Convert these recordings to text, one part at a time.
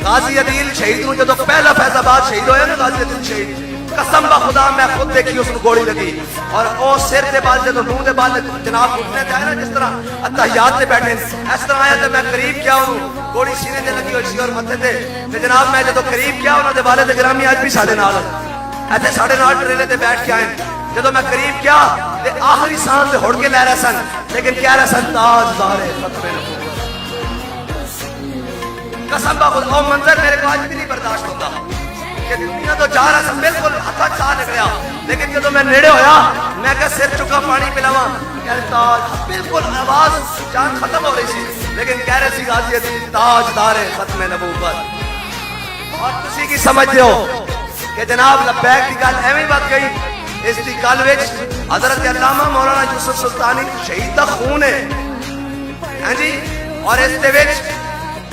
غازی عدیل شہید نو جدو پہلا فیض آباد شہید ہویا نا غازی عدیل شہید قسم با خدا میں خود دیکھی اس کو گولی لگی اور او سر دے بال جدو منہ دے بال جناب اٹھنے تے آئے نا جس طرح اتحیات تے بیٹھے اس طرح آیا تے میں قریب کیا ہوں گولی سینے تے لگی ہوئی سی اور متھے تے جناب میں جدو قریب کیا انہاں دے والد گرامی اج بھی ساڈے نال ایتھے ساڈے نال ٹریلے تے بیٹھ کے آئے جدو میں قریب کیا تے آخری سانس تے ہڑ کے لے رہے سن لیکن کہہ رہے سن تاجدار ختم نبوت قسم با خدا او منظر میرے کو آج بھی نہیں برداشت ہوتا کہ دنیا تو جا رہا سن بالکل ہتھا چاہ نکلیا لیکن جدو میں نیڑے ہویا میں کہ سر چکا پانی پلاواں کہ تاج بالکل آواز جان ختم ہو رہی سی لیکن کہہ رہے سی غازی عدیل تاجدار ختم نبوت اور تسی کی سمجھتے ہو کہ جناب لبیک کی گل ایویں بات گئی اس دی گل وچ حضرت علامہ مولانا یوسف سلطانی شہید دا خون ہے ہاں جی اور اس دے وچ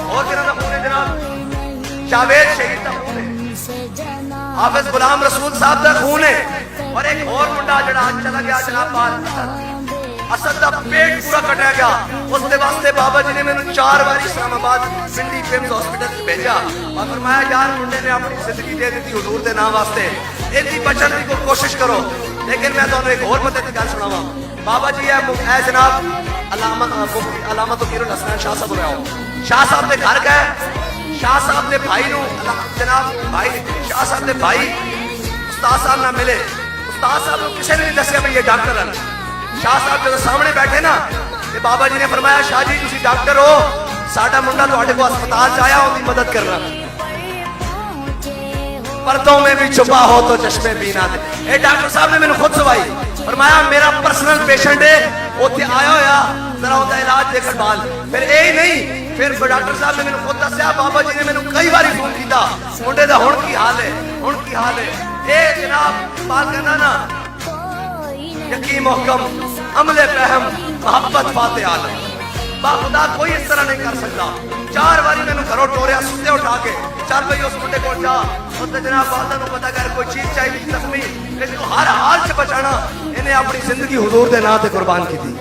اور کہنا دا خون ہے جناب جاوید شہید دا خون ہے حافظ غلام رسول صاحب دا خون ہے اور ایک اور منڈا جڑا آج چلا گیا جناب اسد دا پیٹ پورا کٹیا گیا اس دے واسطے بابا جی نے میں 4 بار اسلام آباد پنڈی فیمز ہاسپٹل بھیجا اور فرمایا یار منڈے نے اپنی زندگی دے دی حضور دے نام واسطے ایسی بچن کی کوشش کرو لیکن میں تمہیں ایک اور مدد کی گل سناواں بابا جی ہے جناب علامہ توقیر الحسن شاہ صاحب رہا ہو شاہ صاحب نے گھر گئے شاہ صاحب نے بھائی نو جناب بھائی شاہ صاحب نے بھائی استاد صاحب نہ ملے استاد صاحب کو کسی نے نہیں دسیا بھائی یہ ڈاکٹر ہے شاہ صاحب جب سامنے بیٹھے نا کہ بابا جی نے فرمایا شاہ جی تسی ڈاکٹر ہو ساڈا منڈا تواڈے کو ہسپتال چ آیا اون دی مدد کرنا پردوں میں بھی چھپا ہو تو چشمے بینا دے اے ڈاکٹر صاحب نے مینوں خود سوائی فرمایا میرا پرسنل پیشنٹ ہے اوتھے آیا ہویا ذرا اوندا علاج دیکھ بال پھر اے نہیں پھر ڈاکٹر صاحب نے مینوں خود دسیا بابا جی نے مینوں کئی باری فون کیتا منڈے دا ہن کی حال ہے ہن کی حال ہے اے جناب بات کرنا نا یقین محکم عمل فہم محبت فاتح عالم با خدا کوئی اس طرح نہیں کر سکتا 4 باری میں نے گھروں ٹوریا ستے اٹھا کے چل بھائی اس منڈے کو جا اس نے جناب والدہ کو پتا کر کوئی چیز چاہیے زخمی اس کو ہر حال سے بچانا انہیں اپنی زندگی حضور دے نام تے قربان کی تھی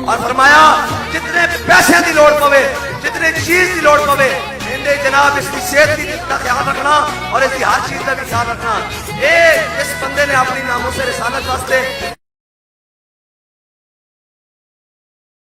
اور فرمایا جتنے پیسے دی لوڑ پوے جتنے چیز دی لوڑ پوے اندے جناب اس کی صحت کی کا خیال رکھنا اور اس کی ہر چیز کا بھی خیال رکھنا اے اس بندے نے اپنی ناموس رسالت واسطے